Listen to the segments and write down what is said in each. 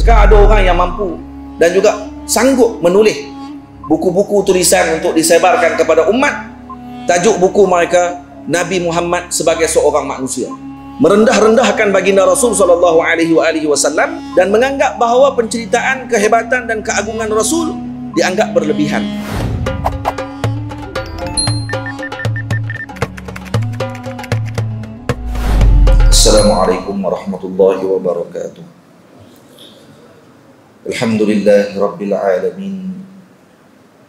Sekarang ada orang yang mampu dan juga sanggup menulis buku-buku tulisan untuk disebarkan kepada umat. Tajuk buku mereka, Nabi Muhammad sebagai seorang manusia. Merendah-rendahkan baginda Rasul SAW dan menganggap bahawa penceritaan kehebatan dan keagungan Rasul dianggap berlebihan. Assalamualaikum warahmatullahi wabarakatuh. Alhamdulillahi rabbil alamin.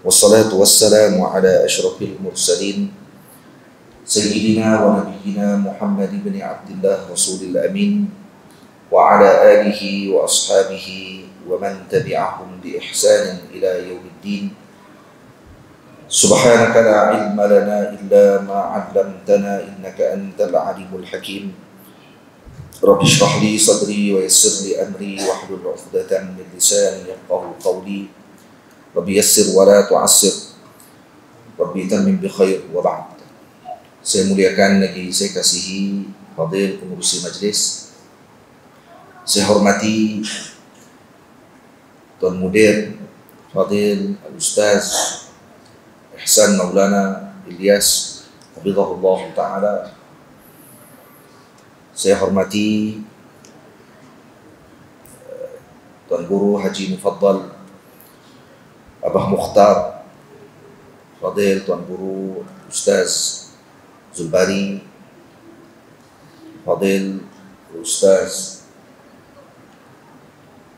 Wassalatu wassalamu ala asyrafil mursalin Sayyidina wa nabiyyina Muhammad ibn Abdullah Rasulil Amin wa ala alihi wa ashabihi wa man tabi'ahum bi ihsanin ila yaumiddin. Subhanaka la ilma lana illa ma 'allamtana innaka antal alimul hakim. Rabbi shrah li sadri wa yassir li amri wahlul 'uqdatam min lisani yafqahu qawli. Rabbi yassir wa la tu'assir. Rabbi tammim bi khair wa ba'd. Saya muliakan lagi saya kasihi fadil pengurusi majlis. Saya hormati Tuan Mudir Fadil Al-Ustaz Ihsan Maulana Ilyas hafizahullah ta'ala. Saya hormati Tuan Guru Haji Mufaddal Abah Mukhtar Fadil Tuan Guru Ustaz Zulbari Fadil Ustaz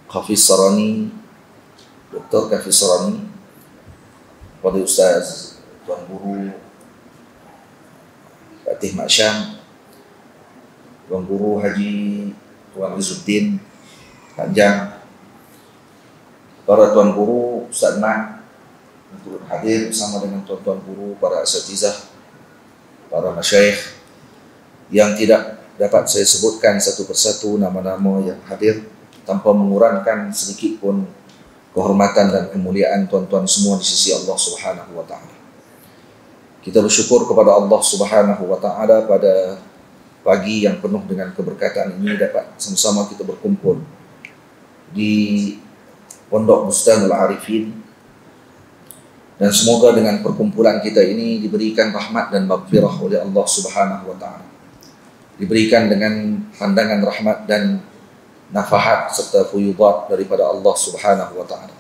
Hafiz Sarani, Dr. Hafiz Sarani, Fadil Ustaz Tuan Guru Fatih Maksyam, Tuan Guru Haji Tuan Izzuddin Panjang, para Tuan Guru, Ustaz Mat untuk hadir bersama dengan tuan-tuan guru, para asatizah, para masyayikh yang tidak dapat saya sebutkan satu persatu nama-nama yang hadir tanpa mengurangkan sedikit pun kehormatan dan kemuliaan tuan-tuan semua di sisi Allah Subhanahu wa taala. Kita bersyukur kepada Allah Subhanahu wa taala pada pagi yang penuh dengan keberkatan ini dapat sama-sama kita berkumpul di Pondok Bustanul Arifin, dan semoga dengan perkumpulan kita ini diberikan rahmat dan maghfirah oleh Allah Subhanahu wa taala. Diberikan dengan pandangan rahmat dan nafahat serta fuyudat daripada Allah Subhanahu wa taala.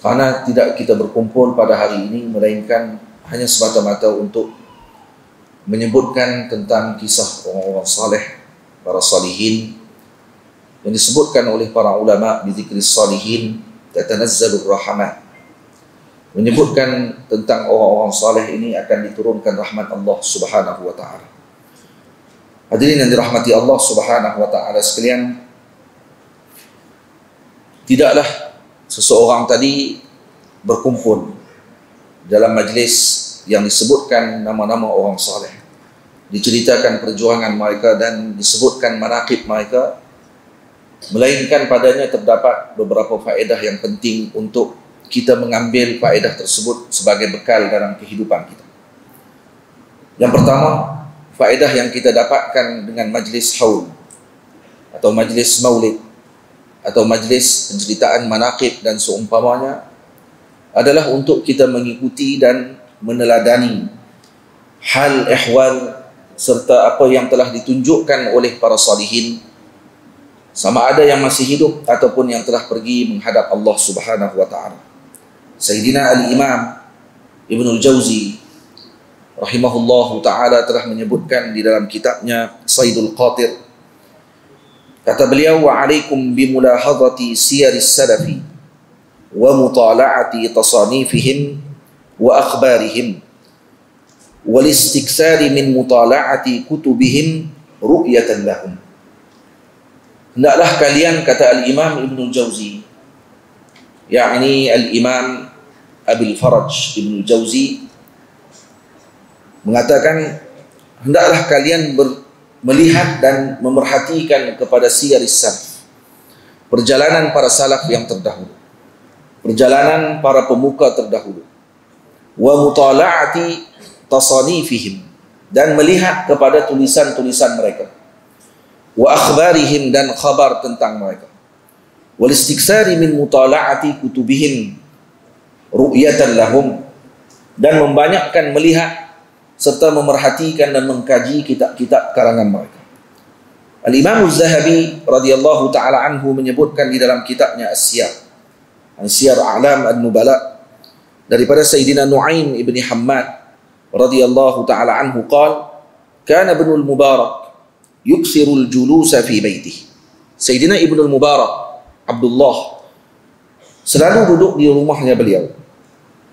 Karena tidak kita berkumpul pada hari ini melainkan hanya semata-mata untuk menyebutkan tentang kisah orang-orang saleh, para salihin yang disebutkan oleh para ulama bi dzikris salihin tatanazzalur rahmat. Menyebutkan tentang orang-orang saleh ini akan diturunkan rahmat Allah Subhanahu wa taala. Hadirin yang dirahmati Allah Subhanahu wa taala sekalian, tidaklah seseorang tadi berkumpul dalam majlis yang disebutkan nama-nama orang saleh, diceritakan perjuangan mereka dan disebutkan manaqib mereka, melainkan padanya terdapat beberapa faedah yang penting untuk kita mengambil faedah tersebut sebagai bekal dalam kehidupan kita. Yang pertama, faedah yang kita dapatkan dengan majlis haul atau majlis maulid atau majlis penceritaan manaqib dan seumpamanya adalah untuk kita mengikuti dan meneladani hal ehwal serta apa yang telah ditunjukkan oleh para salihin, sama ada yang masih hidup ataupun yang telah pergi menghadap Allah Subhanahu wa taala. Sayyidina Al-Imam Ibnul Jauzi rahimahullahu ta'ala telah menyebutkan di dalam kitabnya Saidul Qatir, kata beliau, wa alaikum bimulahadhati siyaris salafi wa mutala'ati tasanifihim wa akhbarihim wal istiksari min mutala'ati kutubihim ru'yatan lahum. Hendaklah kalian, kata Al-Imam Ibnul Jauzi, yakni Al-Imam Abil Faraj Ibnul Jauzi mengatakan, hendaklah kalian melihat dan memerhatikan kepada siyaris salaf, perjalanan para salaf yang terdahulu, perjalanan para pemuka terdahulu, wa mutala'ati tasanifihim, dan melihat kepada tulisan-tulisan mereka, wa akhbarihim, dan khabar tentang mereka, wal istiksari min mutala'ati kutubihim ru'yatan lahum, dan membanyakkan melihat serta memerhatikan dan mengkaji kitab-kitab karangan mereka. Al-Imam Az-Zahabi radhiyallahu taala anhu menyebutkan di dalam kitabnya As-Siyar A'lam An-Nubala daripada Sayyidina Nu'aim ibn Hammad radhiyallahu taala anhu qala kana Ibnul Mubarak yuksirul julusa fi baitihi. Sayyidina Ibnul Mubarak Abdullah selalu duduk di rumahnya beliau,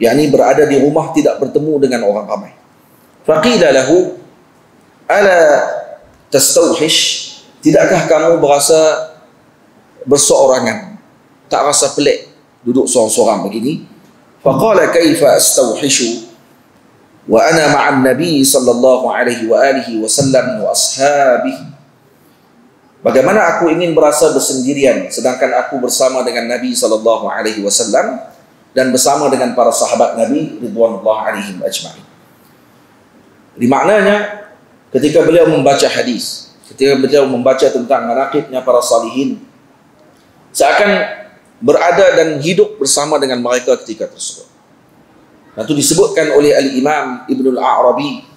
yakni berada di rumah, tidak bertemu dengan orang ramai. Faqila lahu ala tastawhish, tidakkah kamu berasa berseorangan, tak rasa pelik duduk seorang-seorang begini? Faqala kaifa astawhishu wa ana ma'an nabi sallallahu alaihi wa alihi wasallam wa ashabihi. Bagaimana aku ingin berasa bersendirian sedangkan aku bersama dengan Nabi sallallahu alaihi wasallam dan bersama dengan para sahabat Nabi ridwanullah alaihim ajma'in. Di maknanya ketika beliau membaca hadis, ketika beliau membaca tentang manaqibnya para salihin, seakan berada dan hidup bersama dengan mereka ketika tersebut. Itu disebutkan oleh Al-Imam Ibnul A'rabi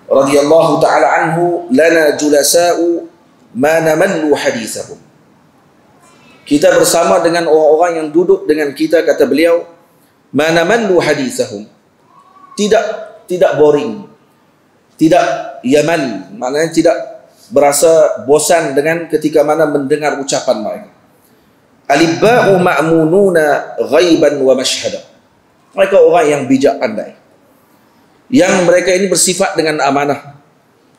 radhiyallahu ta'ala anhu, lana julasa'u ma namallu hadithahum. Kita bersama dengan orang-orang yang duduk dengan kita, kata beliau, ma namallu hadithahum, tidak boring, tidak yamal, maknanya tidak berasa bosan dengan ketika mana mendengar ucapan mereka. Alibba'u ma'mununa ghaiban wa mashhada. Mereka orang yang bijak pandai, yang mereka ini bersifat dengan amanah.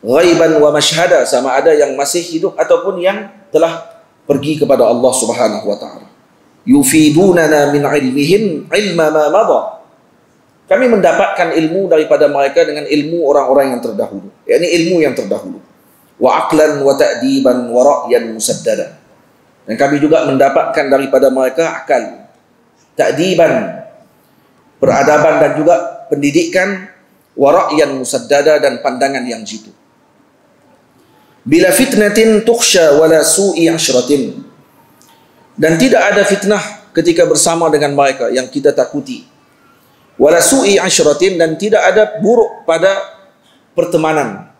Ghaiban wa mashhada, sama ada yang masih hidup ataupun yang telah pergi kepada Allah Subhanahu wa taala. Yufidunana min ilmihim ilma ma madha. Kami mendapatkan ilmu daripada mereka dengan ilmu orang-orang yang terdahulu, yakni ilmu yang terdahulu. Wa aqlan wa ta'diban wa ra'yan musaddada. Dan kami juga mendapatkan daripada mereka akal, ta'diban, peradaban, dan juga pendidikan, wa ra'yan musaddada, dan pandangan yang jitu. Bila fitnatin tukhsha wala su'i ashratin, dan tidak ada fitnah ketika bersama dengan mereka yang kita takuti. Wala su'i ashratin, dan tidak ada buruk pada pertemanan.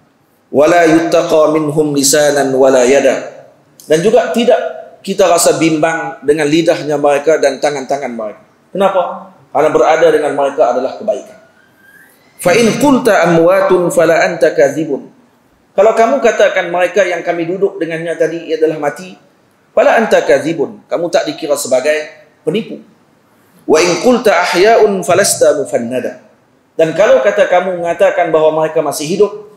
Wala yuttaqa minhum lisanan wala yada, dan juga tidak kita rasa bimbang dengan lidahnya mereka dan tangan-tangan mereka. Kenapa? Karena berada dengan mereka adalah kebaikan. Fa in qulta amwatun fala anta kadzibun. Kalau kamu katakan mereka yang kami duduk dengannya tadi adalah mati, fala anta kadzibun, kamu tak dikira sebagai penipu. Wa in qulta ahya'un falasta mufannada. Dan kalau kata kamu mengatakan bahawa mereka masih hidup,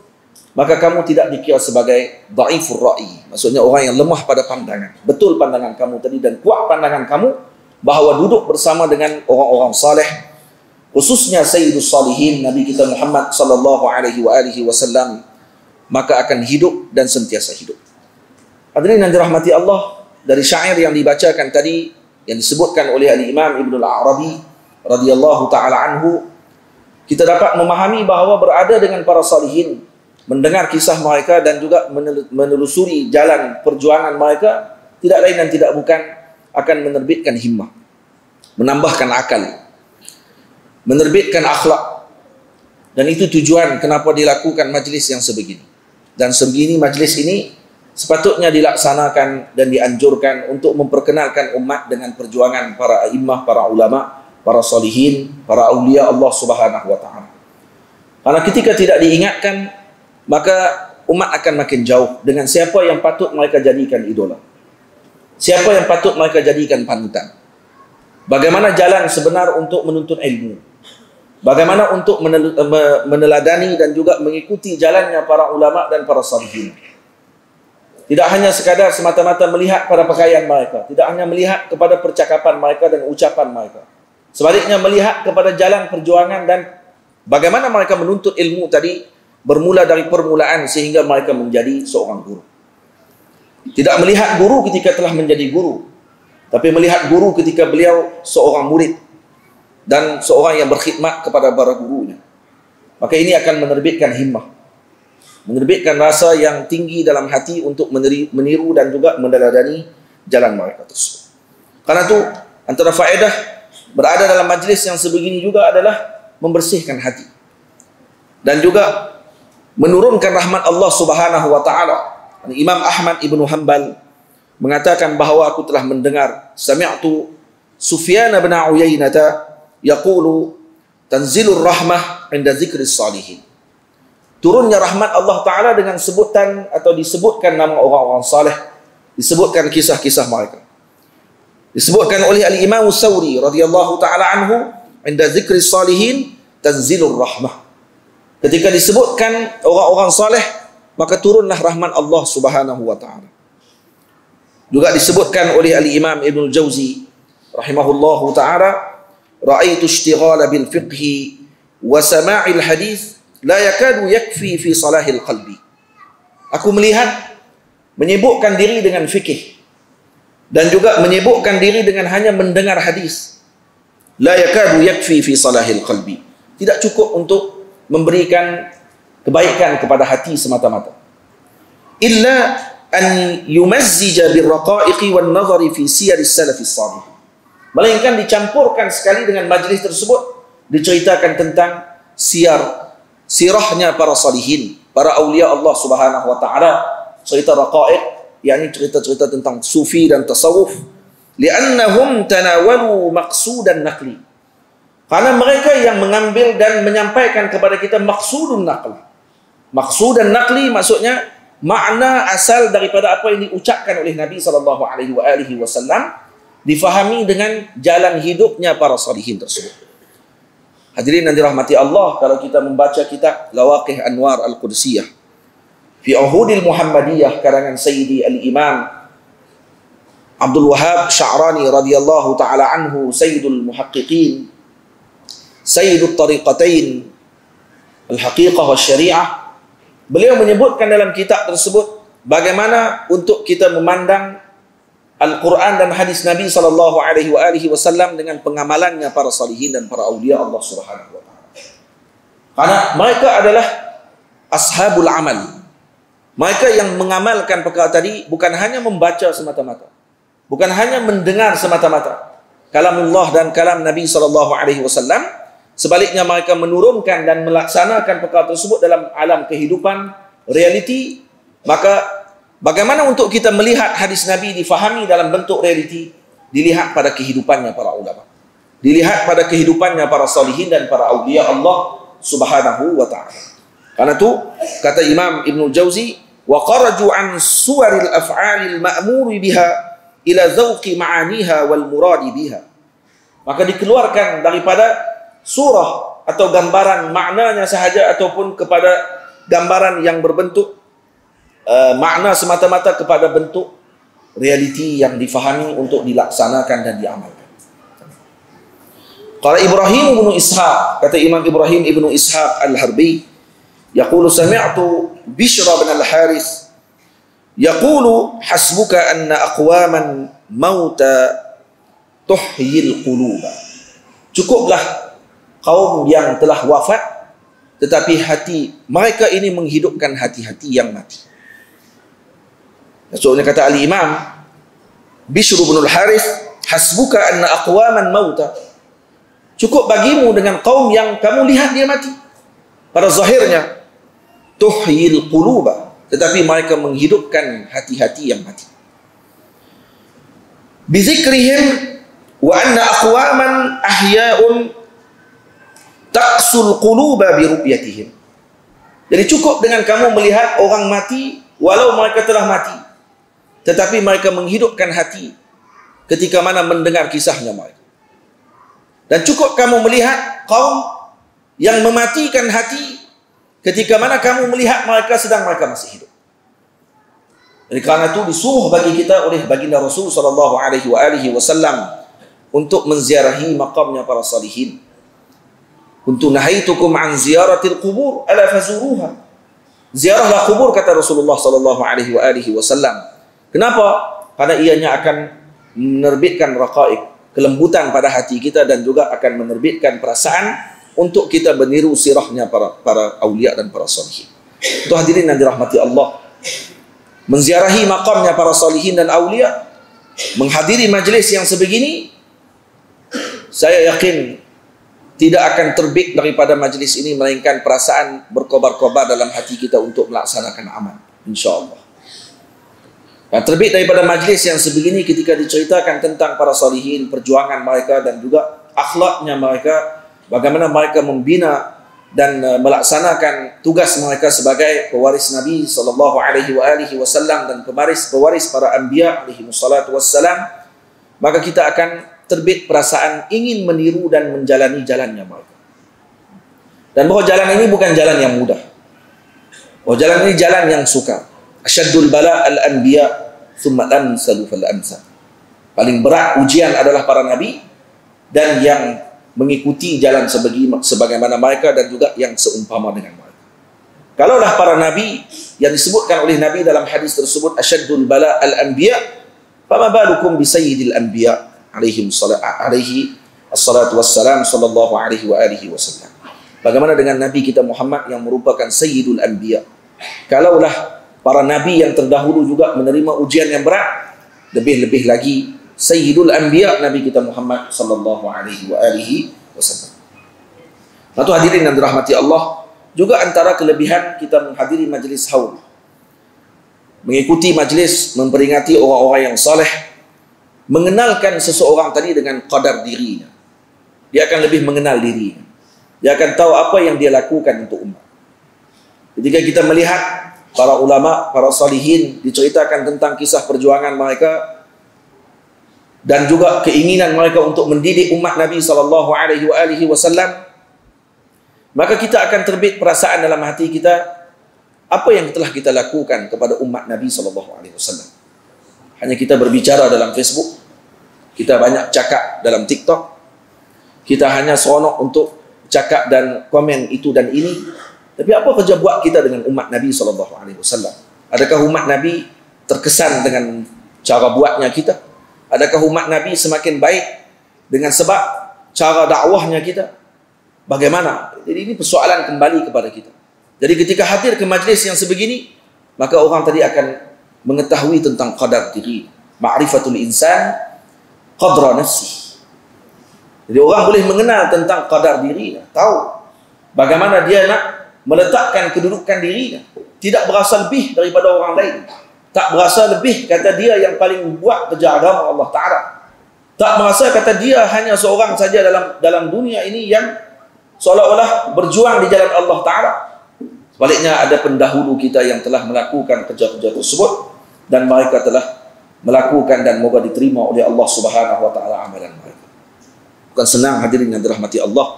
maka kamu tidak dikira sebagai dhaifur ra'i, maksudnya orang yang lemah pada pandangan. Betul pandangan kamu tadi dan kuat pandangan kamu bahawa duduk bersama dengan orang-orang saleh, khususnya Sayyidus Salihin Nabi kita Muhammad sallallahu alaihi wasallam, maka akan hidup dan sentiasa hidup. Hadirin yang dirahmati Allah, dari syair yang dibacakan tadi yang disebutkan oleh Al-Imam Ibnul A'rabi radhiyallahu taala anhu, kita dapat memahami bahawa berada dengan para salihin, mendengar kisah mereka dan juga menelusuri jalan perjuangan mereka, tidak lain dan tidak bukan akan menerbitkan himmah, menambahkan akal, menerbitkan akhlak. Dan itu tujuan kenapa dilakukan majlis yang sebegini. Dan sebegini majlis ini sepatutnya dilaksanakan dan dianjurkan untuk memperkenalkan umat dengan perjuangan para a'immah, para ulama, para salihin, para aulia Allah Subhanahu wa taala. Karena ketika tidak diingatkan, maka umat akan makin jauh dengan siapa yang patut mereka jadikan idola, siapa yang patut mereka jadikan panutan. Bagaimana jalan sebenar untuk menuntut ilmu, bagaimana untuk meneladani dan juga mengikuti jalannya para ulama dan para salihin. Tidak hanya sekadar semata-mata melihat pada pakaian mereka, tidak hanya melihat kepada percakapan mereka dan ucapan mereka. Sebaliknya melihat kepada jalan perjuangan dan bagaimana mereka menuntut ilmu tadi, bermula dari permulaan sehingga mereka menjadi seorang guru. Tidak melihat guru ketika telah menjadi guru, tapi melihat guru ketika beliau seorang murid dan seorang yang berkhidmat kepada para gurunya. Maka ini akan menerbitkan himmah, menerbitkan rasa yang tinggi dalam hati untuk meniru dan juga meneladani jalan mereka tersebut. Karena itu antara faedah berada dalam majlis yang sebegini juga adalah membersihkan hati dan juga menurunkan rahmat Allah Subhanahu wa taala. Imam Ahmad Ibnu Hanbal mengatakan bahawa aku telah mendengar sami'tu Sufyan bin Uyainah yaqulu tanzilur rahmah 'inda dzikris salihin. Turunnya rahmat Allah taala dengan sebutan atau disebutkan nama orang-orang saleh, disebutkan kisah-kisah mereka. Disebutkan oleh Al-Imam As-Sawri radhiyallahu taala anhu 'inda dzikris salihin tanzilur rahmah. Ketika disebutkan orang-orang saleh, maka turunlah rahmat Allah Subhanahu wa taala. Juga disebutkan oleh Al-Imam Ibnu Jauzi rahimahullahu taala, ra'aitu ishtighala bil fiqhi wa sama'il hadis la yakadu yakfi fi salahil qalbi. Aku melihat menyibukkan diri dengan fikih dan juga menyibukkan diri dengan hanya mendengar hadis, la yakadu yakfi fi salahil qalbi, tidak cukup untuk memberikan kebaikan kepada hati semata-mata, illa an yumazzija birraqa'iqi wan nazari fi siyaris salafis salih, melainkan dicampurkan sekali dengan majlis tersebut diceritakan tentang sirahnya para salihin, para aulia Allah Subhanahu wa taala, cerita raqa'iq, yakni cerita-cerita tentang sufi dan tasawuf, li'annahum tanawalu maqsudan naqli, karena mereka yang mengambil dan menyampaikan kepada kita maqsudun naqli. Maqsudan naqli maksudnya makna asal daripada apa yang diucapkan oleh Nabi SAW difahami dengan jalan hidupnya para salihin tersebut. Hadirin yang dirahmati Allah, kalau kita membaca kitab Lawaqih Anwar Al-Qudsiyah fi Uhudil Muhammadiyah karangan Sayyidi Al-Imam Abdul Wahab Sya'rani radhiyallahu ta'ala anhu, Sayyidul Muhaqqiqin, Sayyidul Tariqatain Al-Haqiqah wa Syariah, beliau menyebutkan dalam kitab tersebut bagaimana untuk kita memandang Al-Quran dan hadis Nabi SAW dengan pengamalannya para salihin dan para awliya Allah Subhanahu wa ta'ala. Karena mereka adalah ashabul amal. Mereka yang mengamalkan perkara tadi bukan hanya membaca semata-mata, bukan hanya mendengar semata-mata kalamullah dan kalam Nabi SAW. Sebaliknya mereka menurunkan dan melaksanakan perkara tersebut dalam alam kehidupan realiti. Maka bagaimana untuk kita melihat hadis Nabi difahami dalam bentuk realiti? Dilihat pada kehidupannya para ulama, dilihat pada kehidupannya para salihin dan para awliya Allah Subhanahu wa ta'ala. Karena itu kata Imam Ibnu Jauzi, wa qaraju an suwaril af'alil ma'muri biha ila zawqi ma'aniha wal muradi biha. Maka dikeluarkan daripada surah atau gambaran maknanya sahaja ataupun kepada gambaran yang berbentuk makna semata-mata kepada bentuk realiti yang difahami untuk dilaksanakan dan diamalkan. Qala Ibrahim ibnu Ishaq, kata Imam Ibrahim ibnu Ishaq Al-Harbi, yaqulu sami'tu Bishra bin Al-Haris yaqulu hasbuka anna aqwaman mauta tuhyil quluba. Cukuplah kaum yang telah wafat, tetapi hati mereka ini menghidupkan hati-hati yang mati. Maksudnya kata Al-Imam Bishr bin Al-Harith, hasbuka anna aqwaman mauta, cukup bagimu dengan kaum yang kamu lihat dia mati. Pada zahirnya tuhyil quluba, tetapi mereka menghidupkan hati-hati yang mati. Bizikrihim wa anna aqwaman ahya'un taqsul quluba bi ru'yatihim. Jadi cukup dengan kamu melihat orang mati walau mereka telah mati, tetapi mereka menghidupkan hati ketika mana mendengar kisahnya mereka. Dan cukup kamu melihat kaum yang mematikan hati ketika mana kamu melihat mereka sedang mereka masih hidup. Jadi karena itu disuruh bagi kita oleh baginda Rasul SAW untuk menziarahi makamnya para salihin. Kuntu nahaitukum an ziyaratil qubur ala fazuruha. Ziarahlah kubur, kata Rasulullah SAW. Kenapa? Karena ianya akan menerbitkan raqaiq, kelembutan pada hati kita, dan juga akan menerbitkan perasaan untuk kita meniru sirahnya para awliya dan para salihin. Itu hadirin yang dirahmati Allah, menziarahi makamnya para salihin dan awliya menghadiri majlis yang sebegini, saya yakin tidak akan terbit daripada majlis ini melainkan perasaan berkobar-kobar dalam hati kita untuk melaksanakan amal, insya-Allah. Yang terbit daripada majlis yang sebegini ketika diceritakan tentang para salihin, perjuangan mereka dan juga akhlaknya mereka, bagaimana mereka membina dan melaksanakan tugas mereka sebagai pewaris Nabi SAW dan pewaris para anbiya alaihi wassalatu wassalam, maka kita akan terbit perasaan ingin meniru dan menjalani jalannya mereka. Dan bahwa jalan ini bukan jalan yang mudah. Bahwa jalan ini jalan yang sukar. Asyaddul bala al-anbiya thumma amsalu fal amsal. Paling berat ujian adalah para nabi dan yang mengikuti jalan sebagaimana mereka dan juga yang seumpama dengan mereka. Kalaulah para nabi yang disebutkan oleh Nabi dalam hadis tersebut asyaddul bala al-anbiya, fama balukum bi sayyidil anbiya alaihi assalatu wassalam sallallahu alaihi wa alihi wasallam. Bagaimana dengan Nabi kita Muhammad yang merupakan sayyidul anbiya? Kalaulah para nabi yang terdahulu juga menerima ujian yang berat, lebih-lebih lagi sayyidul anbiya Nabi kita Muhammad sallallahu alaihi wa alihi wasallam. Maka hadirin yang dirahmati Allah, juga antara kelebihan kita menghadiri majlis haul, mengikuti majlis memperingati orang-orang yang saleh, mengenalkan seseorang tadi dengan qadar dirinya. Dia akan lebih mengenal dirinya. Dia akan tahu apa yang dia lakukan untuk umat. Ketika kita melihat para ulama, para salihin diceritakan tentang kisah perjuangan mereka dan juga keinginan mereka untuk mendidik umat Nabi SAW, maka kita akan terbit perasaan dalam hati kita, apa yang telah kita lakukan kepada umat Nabi SAW. Hanya kita berbicara dalam Facebook, kita banyak cakap dalam TikTok, kita hanya seronok untuk cakap dan komen itu dan ini. Tapi apa kerja buat kita dengan umat Nabi SAW? Adakah umat Nabi terkesan dengan cara buatnya kita? Adakah umat Nabi semakin baik dengan sebab cara dakwahnya kita? Bagaimana? Jadi ini persoalan kembali kepada kita. Jadi ketika hadir ke majlis yang sebegini, maka orang tadi akan mengetahui tentang qadar diri, ma'rifatul insan qadra nafsi. Jadi orang boleh mengenal tentang qadar dirinya, tahu bagaimana dia nak meletakkan kedudukan dirinya, tidak berasa lebih daripada orang lain, tak berasa lebih kata dia yang paling buat kerja agama Allah Ta'ala, tak merasa kata dia hanya seorang saja dalam dunia ini yang seolah-olah berjuang di jalan Allah Ta'ala. Sebaliknya ada pendahulu kita yang telah melakukan kerja-kerja tersebut dan mereka telah melakukan dan moga diterima oleh Allah Subhanahu wa taala amalan mereka. Bukan senang hadirin yang dirahmati Allah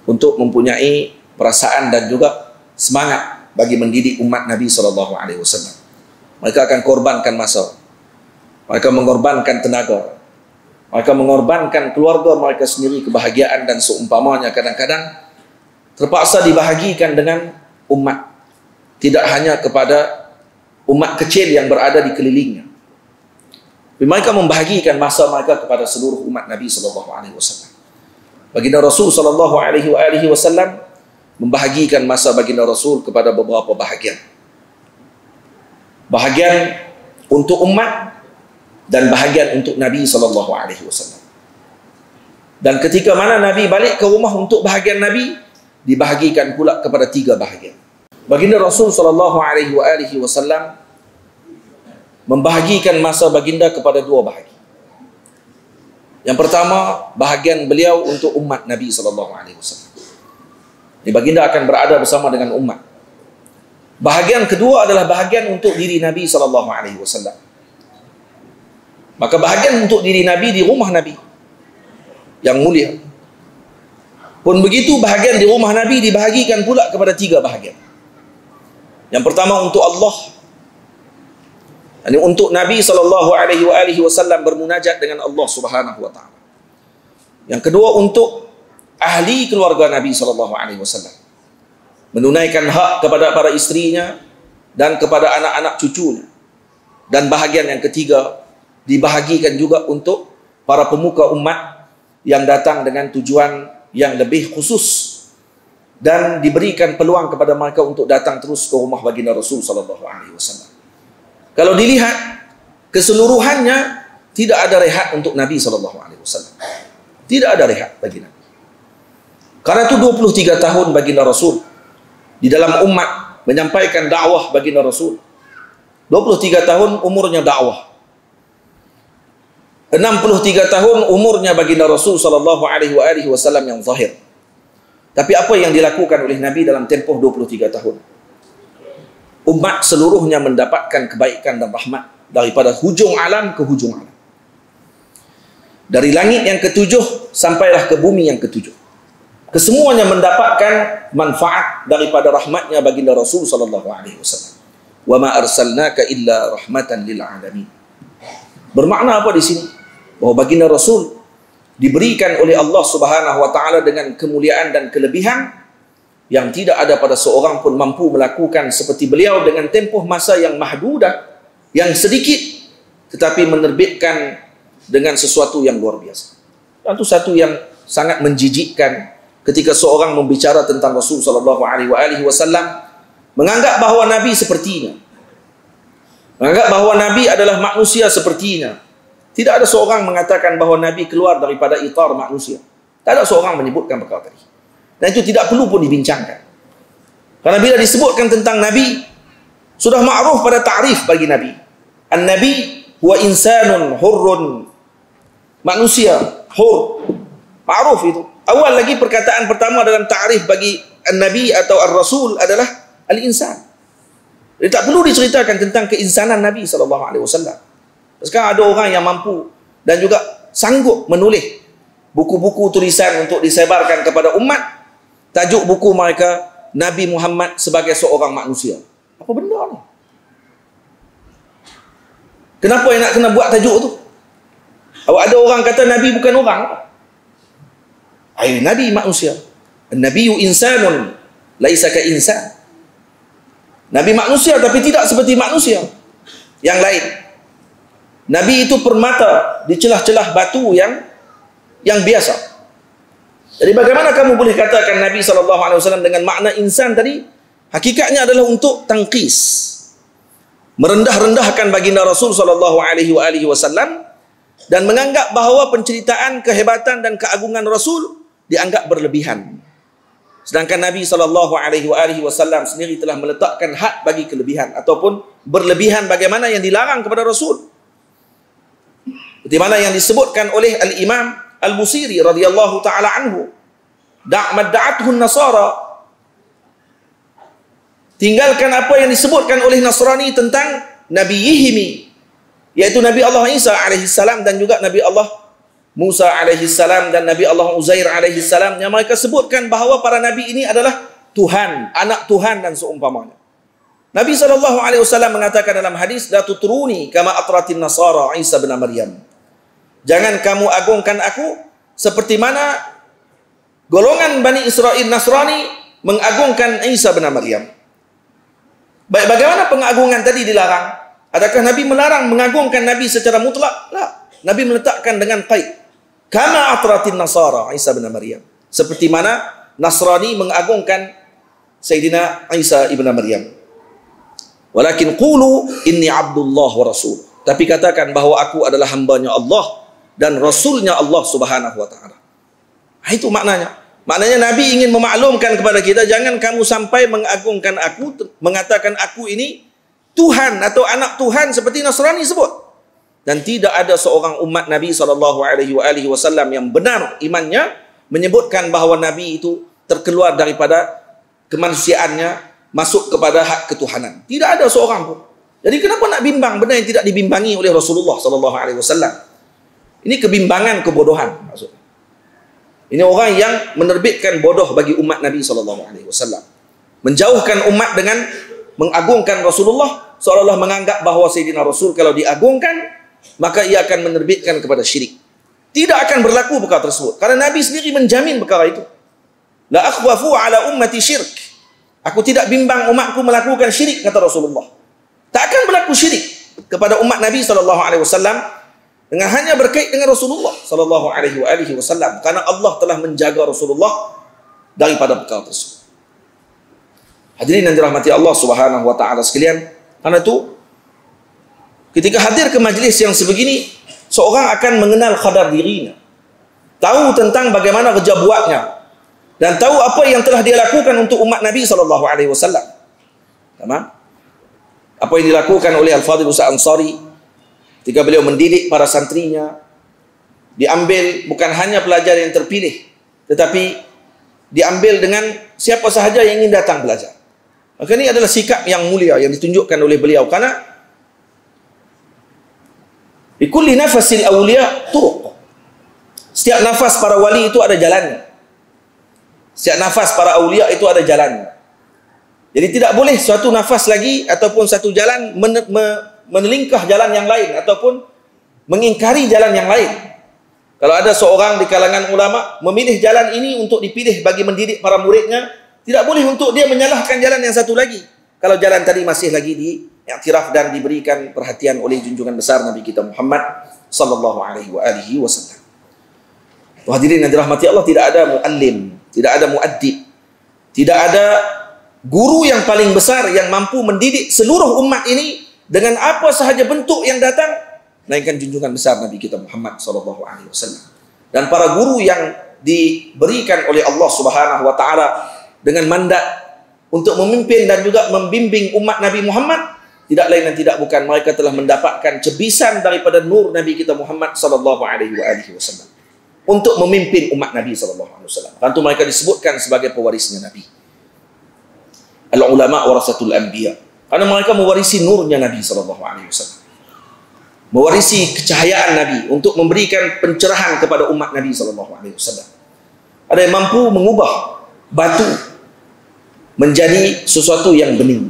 untuk mempunyai perasaan dan juga semangat bagi mendidik umat Nabi SAW. Mereka akan korbankan masa, mereka mengorbankan tenaga, mereka mengorbankan keluarga mereka sendiri, kebahagiaan dan seumpamanya. Kadang-kadang terpaksa dibahagikan dengan umat, tidak hanya kepada umat kecil yang berada di kelilingnya. Mereka membahagikan masa mereka kepada seluruh umat Nabi SAW. Baginda Rasul SAW membahagikan masa baginda Rasul kepada beberapa bahagian. Bahagian untuk umat dan bahagian untuk Nabi SAW. Dan ketika mana Nabi balik ke rumah untuk bahagian Nabi, dibahagikan pula kepada 3 bahagian. Baginda Rasul SAW membahagikan masa baginda kepada 2 bahagi. Yang pertama, bahagian beliau untuk umat Nabi SAW. Jadi baginda akan berada bersama dengan umat. Bahagian kedua adalah bahagian untuk diri Nabi SAW. Maka bahagian untuk diri Nabi di rumah Nabi yang mulia. Pun begitu bahagian di rumah Nabi dibahagikan pula kepada 3 bahagian. Yang pertama untuk Allah, ini untuk Nabi SAW bermunajat dengan Allah Subhanahu wa taala. Yang kedua untuk ahli keluarga Nabi SAW, menunaikan hak kepada para istrinya dan kepada anak-anak cucunya. Dan bahagian yang ketiga dibahagikan juga untuk para pemuka umat yang datang dengan tujuan yang lebih khusus dan diberikan peluang kepada mereka untuk datang terus ke rumah baginda Rasul SAW. Kalau dilihat keseluruhannya, Tidak ada rehat untuk Nabi SAW. Tidak ada rehat bagi Nabi. Karena itu 23 tahun baginda Rasul di dalam umat menyampaikan dakwah baginda Rasul. 23 tahun umurnya dakwah. 63 tahun umurnya baginda Rasul SAW yang zahir. Tapi apa yang dilakukan oleh Nabi dalam tempoh 23 tahun? Umat seluruhnya mendapatkan kebaikan dan rahmat daripada hujung alam ke hujung alam. Dari langit yang ketujuh sampailah ke bumi yang ketujuh. Kesemuanya mendapatkan manfaat daripada rahmatnya baginda Rasul sallallahu alaihi wasallam. Wa ma arsalnaka illa rahmatan lil alamin. Bermakna apa di sini? Bahwa baginda Rasul diberikan oleh Allah Subhanahu wa taala dengan kemuliaan dan kelebihan yang tidak ada pada seorang pun mampu melakukan seperti beliau dengan tempoh masa yang mahdudah, yang sedikit, tetapi menerbitkan dengan sesuatu yang luar biasa. Itu satu yang sangat menjijikkan ketika seorang membicara tentang Rasul sallallahu alaihi wasallam, menganggap bahawa Nabi sepertinya, menganggap bahawa Nabi adalah manusia sepertinya. Tidak ada seorang mengatakan bahawa Nabi keluar daripada itar manusia. Tak ada seorang menyebutkan perkara tadi. Dan itu tidak perlu pun dibincangkan. Karena bila disebutkan tentang Nabi, sudah ma'ruf pada ta'rif bagi Nabi. An-Nabi huwa insanun hurrun. Manusia, hur. Ma'ruf itu. Awal lagi perkataan pertama dalam ta'rif bagi An-Nabi atau Ar-Rasul adalah Al-Insan. Jadi tak perlu diceritakan tentang keinsanan Nabi SAW. Sekarang ada orang yang mampu dan juga sanggup menulis buku-buku tulisan untuk disebarkan kepada umat. Tajuk buku mereka, Nabi Muhammad sebagai seorang manusia. Apa benda ni? Kenapa yang nak kena buat tajuk tu? Ada orang kata Nabi bukan orang. Nabi manusia. An-Nabiyyu insanun laisa ka insan. Nabi manusia tapi tidak seperti manusia yang lain. Nabi itu permata di celah-celah batu yang biasa. Jadi bagaimana kamu boleh katakan Nabi SAW dengan makna insan tadi? Hakikatnya adalah untuk tangkis, merendah-rendahkan baginda Rasul SAW dan menganggap bahawa penceritaan kehebatan dan keagungan Rasul dianggap berlebihan. Sedangkan Nabi SAW sendiri telah meletakkan had bagi kelebihan ataupun berlebihan bagaimana yang dilarang kepada Rasul. Seperti mana yang disebutkan oleh Al-Imam Al-Busiri radhiyallahu ta'ala anhu, da'athu an-nasara, tinggalkan apa yang disebutkan oleh Nasrani tentang Nabi Yihimi, yaitu Nabi Allah Isa alaihissalam dan juga Nabi Allah Musa alaihissalam dan Nabi Allah Uzair alaihissalam, yang mereka sebutkan bahawa para Nabi ini adalah Tuhan, anak Tuhan dan seumpamanya. Nabi SAW mengatakan dalam hadis, la tutruni kama atratin nasara Isa bin Maryam. Jangan kamu agungkan aku seperti mana golongan Bani Israel Nasrani mengagungkan Isa bin Maryam. Baik, bagaimana pengagungan tadi dilarang? Adakah Nabi melarang mengagungkan Nabi secara mutlak? La. Nabi meletakkan dengan qaid. Kama atratin nasara Isa bin Maryam. Seperti mana Nasrani mengagungkan Sayyidina Isa ibn Maryam. Walakin qulu inni abdullah wa rasul. Tapi katakan bahawa aku adalah hambanya Allah dan Rasulnya Allah Subhanahu wa ta'ala. Itu maknanya. Maknanya Nabi ingin memaklumkan kepada kita, jangan kamu sampai mengagungkan aku, mengatakan aku ini Tuhan atau anak Tuhan seperti Nasrani sebut. Dan tidak ada seorang umat Nabi SAW yang benar imannya menyebutkan bahawa Nabi itu terkeluar daripada kemanusiaannya, masuk kepada hak ketuhanan. Tidak ada seorang pun. Jadi kenapa nak bimbang benda yang tidak dibimbangi oleh Rasulullah SAW? Ini kebimbangan, kebodohan maksudnya. Ini orang yang menerbitkan bodoh bagi umat Nabi SAW. Menjauhkan umat dengan mengagungkan Rasulullah, seolah-olah menganggap bahawa Sayyidina Rasul kalau diagungkan, maka ia akan menerbitkan kepada syirik. Tidak akan berlaku perkara tersebut. Karena Nabi sendiri menjamin perkara itu. La akhwafu ala ummati syirk. Aku tidak bimbang umatku melakukan syirik, kata Rasulullah. Tak akan berlaku syirik kepada umat Nabi SAW dengan hanya berkait dengan Rasulullah sallallahu alaihi wasallam, karena Allah telah menjaga Rasulullah daripada perkara tersebut. Hadirin yang dirahmati Allah Subhanahu wa taala sekalian, karena itu ketika hadir ke majlis yang sebegini, seorang akan mengenal kadar dirinya, tahu tentang bagaimana kerja buatnya, dan tahu apa yang telah dia lakukan untuk umat Nabi SAW. Tamam? Apa yang dilakukan oleh Al-Fadhil Ustaz Ansari ketika beliau mendidik para santrinya, diambil bukan hanya pelajar yang terpilih, tetapi diambil dengan siapa sahaja yang ingin datang belajar. Maka ini adalah sikap yang mulia yang ditunjukkan oleh beliau, karena di kulli nafasil awliya turuq. Setiap nafas para wali itu ada jalannya. Setiap nafas para awliya itu ada jalannya. Jadi tidak boleh suatu nafas lagi ataupun satu jalan menelingkah jalan yang lain ataupun mengingkari jalan yang lain. Kalau ada seorang di kalangan ulama memilih jalan ini untuk dipilih bagi mendidik para muridnya, tidak boleh untuk dia menyalahkan jalan yang satu lagi. Kalau jalan tadi masih lagi diiktiraf dan diberikan perhatian oleh junjungan besar Nabi kita Muhammad sallallahu alaihi wasallam. Hadirin yang dirahmati Allah, tidak ada muallim, tidak ada muaddib, tidak ada guru yang paling besar yang mampu mendidik seluruh umat ini dengan apa sahaja bentuk yang datang, melainkan junjungan besar Nabi kita Muhammad sallallahu alaihi wasallam. Dan para guru yang diberikan oleh Allah Subhanahu wa taala dengan mandat untuk memimpin dan juga membimbing umat Nabi Muhammad, tidak lain dan tidak bukan mereka telah mendapatkan cebisan daripada nur Nabi kita Muhammad sallallahu alaihi wasallam untuk memimpin umat Nabi sallallahu alaihi wasallam. Tentu mereka disebutkan sebagai pewarisnya Nabi. Al-ulama warasatul anbiya. Karena mereka mewarisi nurnya Nabi sallallahu alaihi wasallam. Mewarisi kecahayaan Nabi untuk memberikan pencerahan kepada umat Nabi sallallahu alaihi wasallam. Ada yang mampu mengubah batu menjadi sesuatu yang bening,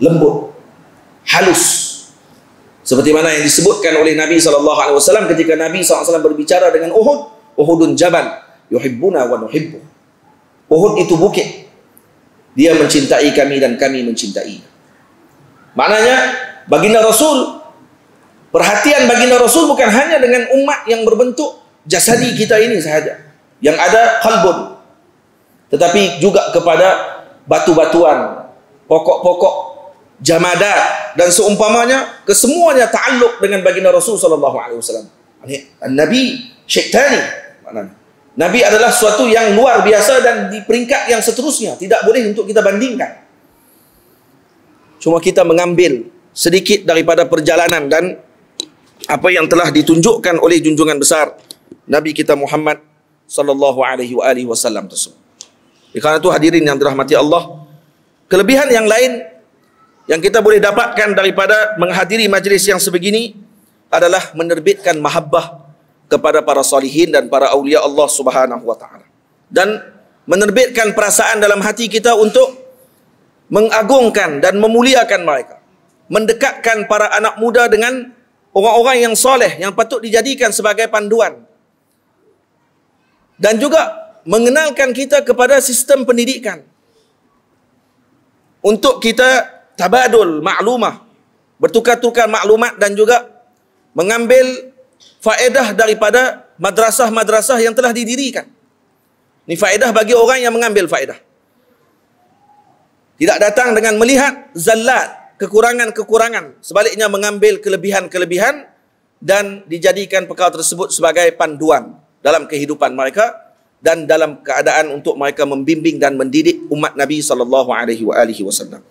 lembut, halus. Seperti mana yang disebutkan oleh Nabi SAW ketika Nabi SAW berbicara dengan Uhud. Uhudun jabal, yuhibbuna wa nuhibbu. Uhud itu bukit. Dia mencintai kami dan kami mencintai. Maknanya, baginda Rasul, perhatian baginda Rasul bukan hanya dengan umat yang berbentuk jasadi kita ini sahaja, yang ada qalbun, tetapi juga kepada batu-batuan, pokok-pokok, jamadat dan seumpamanya, kesemuanya ta'alluq dengan baginda Rasul sallallahu alaihi wasallam. Nabi syaitani, maknanya Nabi adalah suatu yang luar biasa dan di peringkat yang seterusnya tidak boleh untuk kita bandingkan. Cuma kita mengambil sedikit daripada perjalanan dan apa yang telah ditunjukkan oleh junjungan besar Nabi kita Muhammad sallallahu alaihi wasallam tersebut. Karena itu hadirin yang dirahmati Allah, kelebihan yang lain yang kita boleh dapatkan daripada menghadiri majlis yang sebegini adalah menerbitkan mahabbah kepada para salihin dan para awliya Allah Subhanahu wa taala, dan menerbitkan perasaan dalam hati kita untuk mengagungkan dan memuliakan mereka, mendekatkan para anak muda dengan orang-orang yang soleh yang patut dijadikan sebagai panduan, dan juga mengenalkan kita kepada sistem pendidikan untuk kita tabadul maklumah, bertukar-tukar maklumat dan juga mengambil faedah daripada madrasah-madrasah yang telah didirikan. Ini faedah bagi orang yang mengambil faedah. Tidak datang dengan melihat zallat, kekurangan-kekurangan, sebaliknya mengambil kelebihan-kelebihan dan dijadikan perkara tersebut sebagai panduan dalam kehidupan mereka dan dalam keadaan untuk mereka membimbing dan mendidik umat Nabi sallallahu alaihi wasallam.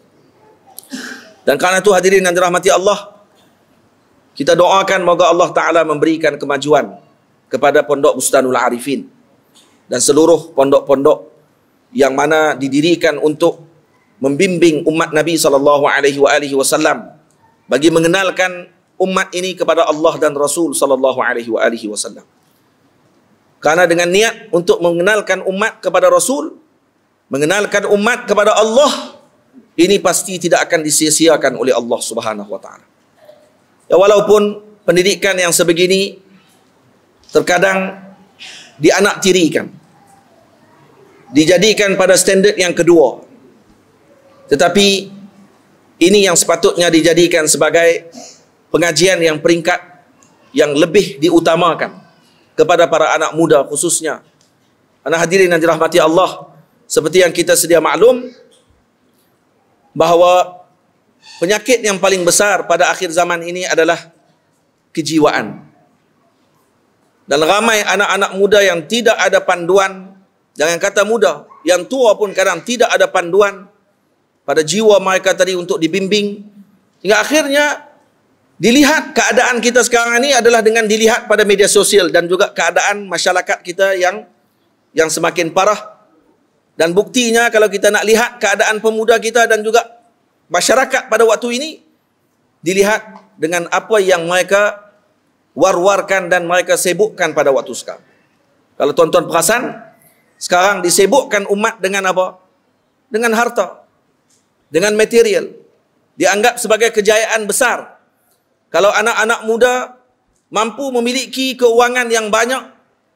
Dan karena itu hadirin yang dirahmati Allah, kita doakan moga Allah Ta'ala memberikan kemajuan kepada Pondok Bustanul Arifin dan seluruh pondok-pondok yang mana didirikan untuk membimbing umat Nabi SAW bagi mengenalkan umat ini kepada Allah dan Rasul SAW. Karena dengan niat untuk mengenalkan umat kepada Rasul, mengenalkan umat kepada Allah, ini pasti tidak akan disia-siakan oleh Allah Subhanahu wa taala. Ya, walaupun pendidikan yang sebegini terkadang dianaktirikan, dijadikan pada standard yang kedua, tetapi ini yang sepatutnya dijadikan sebagai pengajian yang peringkat yang lebih diutamakan kepada para anak muda khususnya. Anak hadirin yang dirahmati Allah, seperti yang kita sedia maklum bahawa penyakit yang paling besar pada akhir zaman ini adalah kejiwaan. Dan ramai anak-anak muda yang tidak ada panduan, jangan kata muda, yang tua pun kadang tidak ada panduan pada jiwa mereka tadi untuk dibimbing. Hingga akhirnya dilihat keadaan kita sekarang ini adalah dengan dilihat pada media sosial dan juga keadaan masyarakat kita yang semakin parah. Dan buktinya kalau kita nak lihat keadaan pemuda kita dan juga masyarakat pada waktu ini, dilihat dengan apa yang mereka war-warkan dan mereka sibukkan pada waktu sekarang. Kalau tuan-tuan perasan, sekarang disibukkan umat dengan apa? Dengan harta, dengan material. Dianggap sebagai kejayaan besar. Kalau anak-anak muda mampu memiliki keuangan yang banyak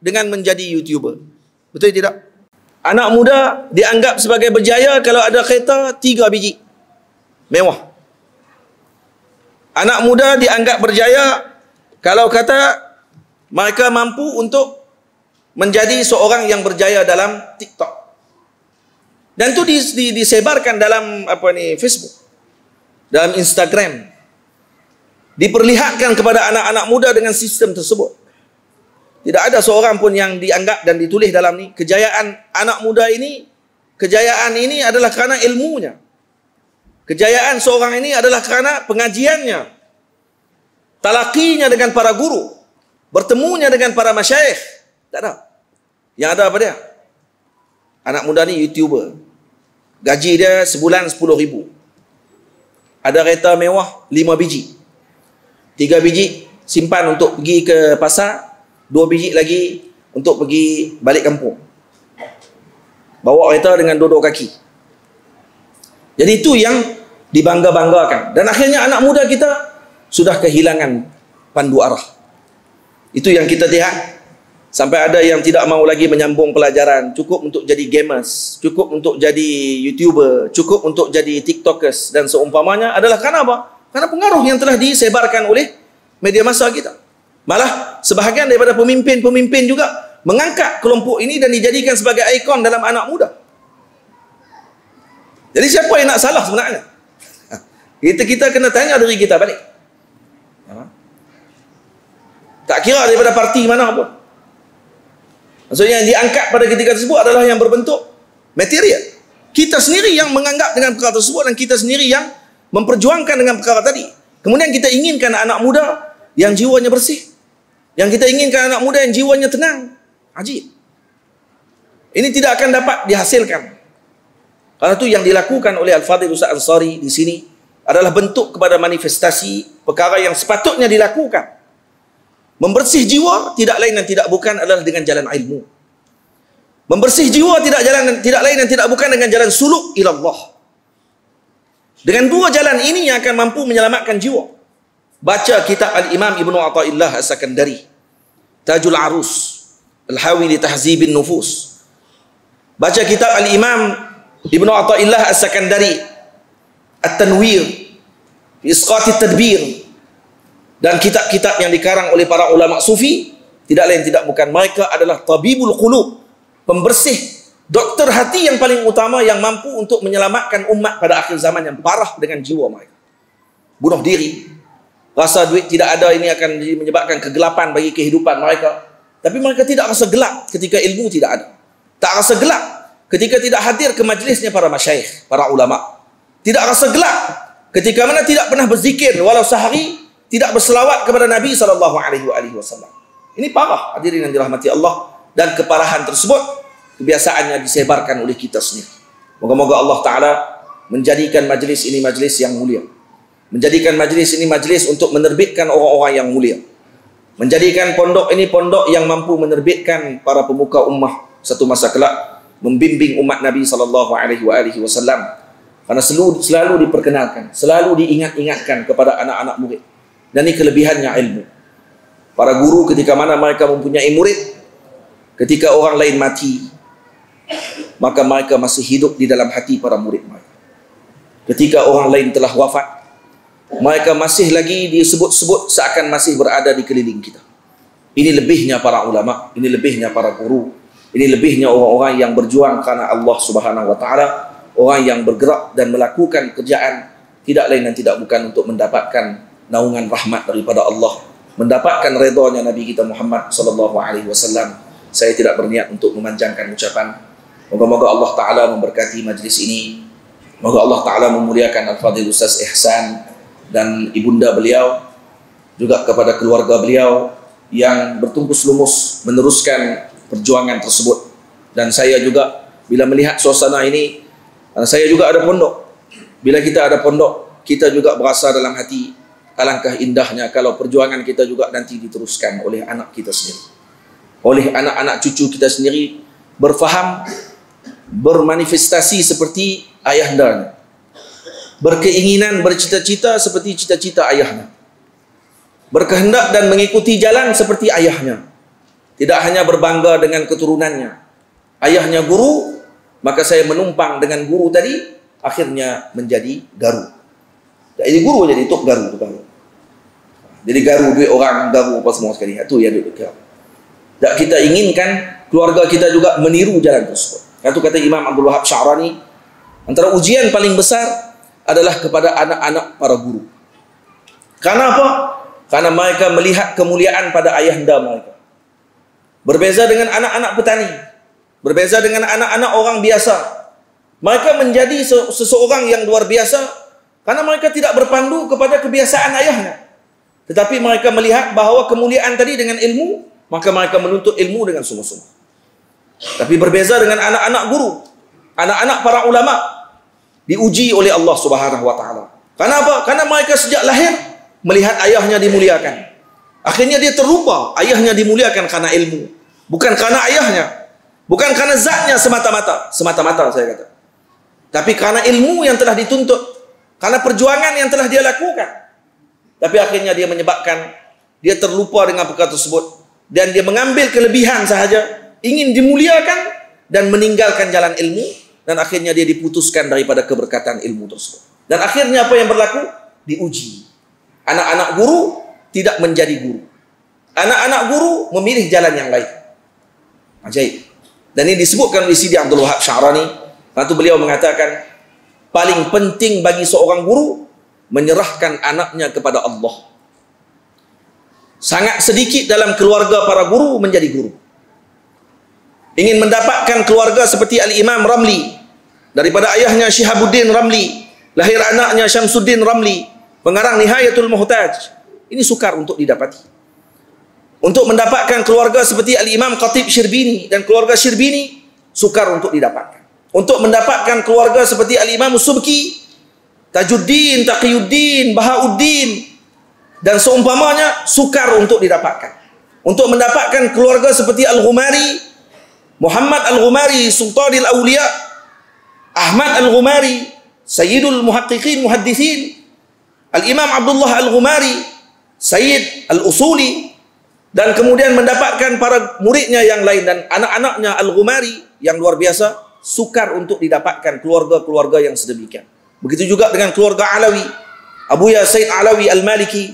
dengan menjadi YouTuber. Betul tidak? Anak muda dianggap sebagai berjaya kalau ada kereta 3 biji. Mewah. Anak muda dianggap berjaya kalau kata mereka mampu untuk menjadi seorang yang berjaya dalam TikTok. Dan itu disebarkan dalam Facebook, dalam Instagram. Diperlihatkan kepada anak-anak muda dengan sistem tersebut. Tidak ada seorang pun yang dianggap dan ditulis dalam ni kejayaan anak muda ini, kejayaan ini adalah kerana ilmunya. Kejayaan seorang ini adalah kerana pengajiannya, talaqinya dengan para guru, bertemunya dengan para masyayikh. Tak ada. Yang ada apa dia? Anak muda ni YouTuber. Gaji dia sebulan 10,000. Ada kereta mewah 5 biji. 3 biji simpan untuk pergi ke pasar, 2 biji lagi untuk pergi balik kampung. Bawa kereta dengan duduk kaki. Jadi itu yang dibangga-banggakan. Dan akhirnya anak muda kita sudah kehilangan pandu arah. Itu yang kita lihat. Sampai ada yang tidak mau lagi menyambung pelajaran. Cukup untuk jadi gamers. Cukup untuk jadi YouTuber. Cukup untuk jadi TikTokers. Dan seumpamanya adalah kerana apa? Kerana pengaruh yang telah disebarkan oleh media massa kita. Malah sebahagian daripada pemimpin-pemimpin juga mengangkat kelompok ini dan dijadikan sebagai ikon dalam anak muda. Jadi siapa yang nak salah sebenarnya? Kita kena tanya diri kita balik. Tak kira daripada parti mana pun. Maksudnya yang diangkat pada ketika tersebut adalah yang berbentuk material. Kita sendiri yang menganggap dengan perkara tersebut dan kita sendiri yang memperjuangkan dengan perkara tadi. Kemudian kita inginkan anak muda yang jiwanya bersih. Yang kita inginkan anak muda yang jiwanya tenang. Ajib. Ini tidak akan dapat dihasilkan. Karena itu yang dilakukan oleh Al-Fadhil Ustaz Ansari di sini adalah bentuk kepada manifestasi perkara yang sepatutnya dilakukan. Membersih jiwa tidak lain dan tidak bukan adalah dengan jalan ilmu. Membersih jiwa tidak lain dan tidak bukan dengan jalan suluk ila Allah. Dengan dua jalan ini yang akan mampu menyelamatkan jiwa. Baca kitab Al-Imam Ibnu Athaillah As-Sakandari, Tajul Arus, Al-Hawi li Tahzibin Nufus. Baca kitab Al-Imam Ibnu Athaillah As-Sakandari, At-Tanwir fi Isqati Tadbir, dan kitab-kitab yang dikarang oleh para ulama sufi. Tidak lain tidak bukan mereka adalah tabibul qulub, pembersih, dokter hati yang paling utama yang mampu untuk menyelamatkan umat pada akhir zaman yang parah dengan jiwa mereka. Bunuh diri, rasa duit tidak ada, ini akan menyebabkan kegelapan bagi kehidupan mereka. Tapi mereka tidak rasa gelap ketika ilmu tidak ada. Tak rasa gelap ketika tidak hadir ke majlisnya para masyayikh, para ulama. Tidak rasa gelap ketika mana tidak pernah berzikir walau sehari, tidak berselawat kepada Nabi SAW. Ini parah, hadirin yang dirahmati Allah. Dan keparahan tersebut kebiasaannya disebarkan oleh kita sendiri. Moga-moga Allah Ta'ala menjadikan majlis ini majlis yang mulia. Menjadikan majlis ini majlis untuk menerbitkan orang-orang yang mulia. Menjadikan pondok ini pondok yang mampu menerbitkan para pemuka ummah satu masa kelak, membimbing umat Nabi SAW. Karena selalu diperkenalkan, selalu diingat-ingatkan kepada anak-anak murid. Dan ini kelebihannya ilmu. Para guru ketika mana mereka mempunyai murid, ketika orang lain mati, maka mereka masih hidup di dalam hati para murid mereka. Ketika orang lain telah wafat, mereka masih lagi disebut-sebut seakan masih berada di keliling kita. Ini lebihnya para ulama, ini lebihnya para guru, ini lebihnya orang-orang yang berjuang karena Allah Subhanahu wa Ta'ala, orang yang bergerak dan melakukan kerjaan tidak lain dan tidak bukan untuk mendapatkan naungan rahmat daripada Allah mendapatkan redanya Nabi kita Muhammad sallallahu alaihi wasallam. Saya tidak berniat untuk memanjangkan ucapan. Moga-moga Allah Ta'ala memberkati majlis ini. Moga Allah Ta'ala memuliakan Al-Fadhil Ustaz Ihsan dan ibunda beliau, juga kepada keluarga beliau yang bertumpus lumus meneruskan perjuangan tersebut. Dan saya juga bila melihat suasana ini, saya juga ada pondok. Bila kita ada pondok, kita juga berasa dalam hati alangkah indahnya kalau perjuangan kita juga nanti diteruskan oleh anak kita sendiri, oleh anak-anak cucu kita sendiri, berfaham, bermanifestasi seperti ayahandanya, berkeinginan, bercita-cita seperti cita-cita ayahnya, berkehendak dan mengikuti jalan seperti ayahnya. Tidak hanya berbangga dengan keturunannya. Ayahnya guru, maka saya menumpang dengan guru tadi, akhirnya menjadi garu. Jadi guru jadi tok garu tu kan. Jadi garu duit orang, garu apa semua sekali. Itu yang duduk. Tak kita inginkan keluarga kita juga meniru jalan tersebut. Itu kata Imam Abdul Wahab Sya'rani, antara ujian paling besar adalah kepada anak-anak para guru. Karena apa? Karena mereka melihat kemuliaan pada ayahanda mereka. Berbeza dengan anak-anak petani, berbeza dengan anak-anak orang biasa. Mereka menjadi seseorang yang luar biasa karena mereka tidak berpandu kepada kebiasaan ayahnya. Tetapi mereka melihat bahawa kemuliaan tadi dengan ilmu, maka mereka menuntut ilmu dengan sungguh-sungguh. Tapi berbeza dengan anak-anak guru, anak-anak para ulama, diuji oleh Allah Subhanahu wa taala. Karena apa? Karena mereka sejak lahir melihat ayahnya dimuliakan. Akhirnya dia terlupa ayahnya dimuliakan karena ilmu, bukan karena ayahnya, bukan karena zatnya semata-mata, saya kata. Tapi karena ilmu yang telah dituntut, karena perjuangan yang telah dia lakukan. Tapi akhirnya dia menyebabkan dia terlupa dengan perkara tersebut dan dia mengambil kelebihan sahaja, ingin dimuliakan dan meninggalkan jalan ilmu, dan akhirnya dia diputuskan daripada keberkatan ilmu tersebut. Dan akhirnya apa yang berlaku? Diuji. Anak-anak guru tidak menjadi guru. Anak-anak guru memilih jalan yang lain. Ajaib. Dan ini disebutkan oleh Sidi Abdul Wahab Sya'rani. Lalu beliau mengatakan, paling penting bagi seorang guru menyerahkan anaknya kepada Allah. Sangat sedikit dalam keluarga para guru menjadi guru. Ingin mendapatkan keluarga seperti Al-Imam Ramli, daripada ayahnya Syihabuddin Ramli, lahir anaknya Syamsuddin Ramli, pengarang Nihayatul Muhtaj. Ini sukar untuk didapati. Untuk mendapatkan keluarga seperti Al-Imam Khatib Syirbini dan keluarga Syirbini, sukar untuk didapatkan. Untuk mendapatkan keluarga seperti Al-Imam Subki, Tajuddin, Taqiyuddin, Bahauddin dan seumpamanya, sukar untuk didapatkan. Untuk mendapatkan keluarga seperti Al-Ghumari, Muhammad Al-Ghumari, Sultanul Awliya, Ahmad Al-Ghumari, Sayyidul Muhaqqiqin Muhaddithin, Al-Imam Abdullah Al-Ghumari, Sayyid Al-Usuli, dan kemudian mendapatkan para muridnya yang lain dan anak-anaknya Al-Ghumari yang luar biasa, sukar untuk didapatkan keluarga-keluarga yang sedemikian. Begitu juga dengan keluarga Alawi. Abuya Said Alawi Al-Maliki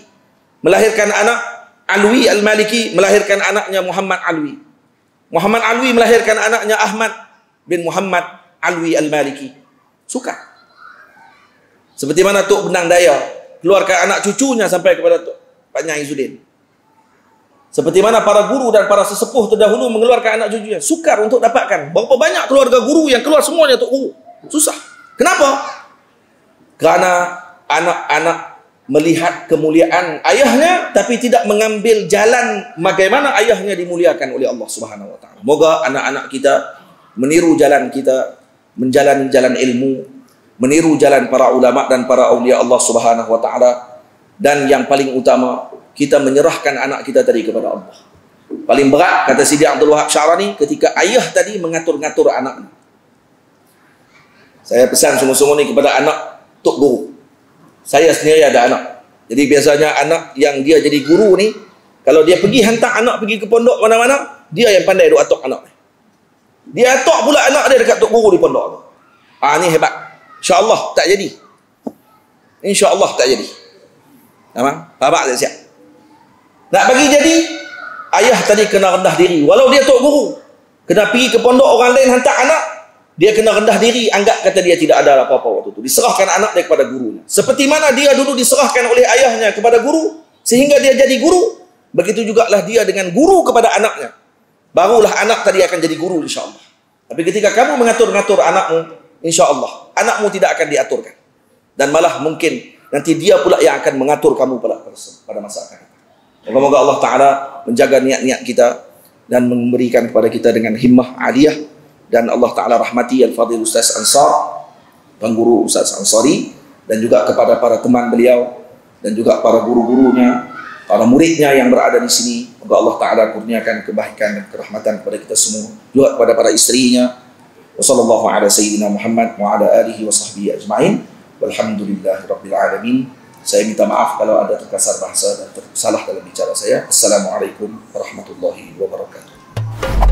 melahirkan anak Alwi Al-Maliki, melahirkan anaknya Muhammad Alwi. Muhammad Alwi melahirkan anaknya Ahmad bin Muhammad Alwi Al-Maliki. Sukar. Seperti mana Tok Benang Daya keluarkan anak cucunya sampai kepada Tok Pak Nyai Izzuddin. Seperti mana para guru dan para sesepuh terdahulu mengeluarkan anak cucunya. Sukar untuk dapatkan. Berapa banyak keluarga guru yang keluar semuanya Tok Guru. Susah. Kenapa? Karena anak-anak melihat kemuliaan ayahnya tapi tidak mengambil jalan bagaimana ayahnya dimuliakan oleh Allah Subhanahu wa taala. Moga anak-anak kita meniru jalan kita, menjalani jalan ilmu, meniru jalan para ulama dan para aulia Allah Subhanahu wa taala, dan yang paling utama kita menyerahkan anak kita tadi kepada Allah. Paling berat kata Sidi Abdul Wahab Sya'rani ketika ayah tadi mengatur-ngatur anaknya. Saya pesan sungguh-sungguh ni kepada anak Tok Guru. Saya sendiri ada anak. Jadi biasanya anak yang dia jadi guru ni, kalau dia pergi hantar anak pergi ke pondok mana-mana, dia yang pandai duk atok anak. Dia atok pula anak dia dekat Tok Guru di pondok tu. Ni hebat. InsyaAllah tak jadi. InsyaAllah tak jadi. Nampak? Bapak tak siap. Nak bagi jadi, ayah tadi kena rendah diri. Walau dia Tok Guru, kena pergi ke pondok orang lain hantar anak, dia kena rendah diri, anggap kata dia tidak ada apa-apa waktu itu. Diserahkan anak dia kepada gurunya. Seperti mana dia dulu diserahkan oleh ayahnya kepada guru, sehingga dia jadi guru, begitu jugalah dia dengan guru kepada anaknya. Barulah anak tadi akan jadi guru insya-Allah. Tapi ketika kamu mengatur-ngatur anakmu, insya-Allah anakmu tidak akan diaturkan. Dan malah mungkin nanti dia pula yang akan mengatur kamu pada masa akan datang. Semoga Allah Ta'ala menjaga niat-niat kita dan memberikan kepada kita dengan himmah aliyah. Dan Allah Ta'ala rahmati Al-Fadhil Ustaz Ansar, pengguru Ustaz Ansari, dan juga kepada para teman beliau, dan juga para guru-gurunya, para muridnya yang berada di sini. Semoga Allah Ta'ala kurniakan kebaikan dan kerahmatan kepada kita semua, juga kepada para istrinya. Wassallallahu ala sayyidina Muhammad wa ala alihi wa sahbihi ajma'in. Walhamdulillahi rabbil alamin. Saya minta maaf kalau ada terkasar bahasa dan tersalah dalam bicara saya. Assalamualaikum warahmatullahi wabarakatuh.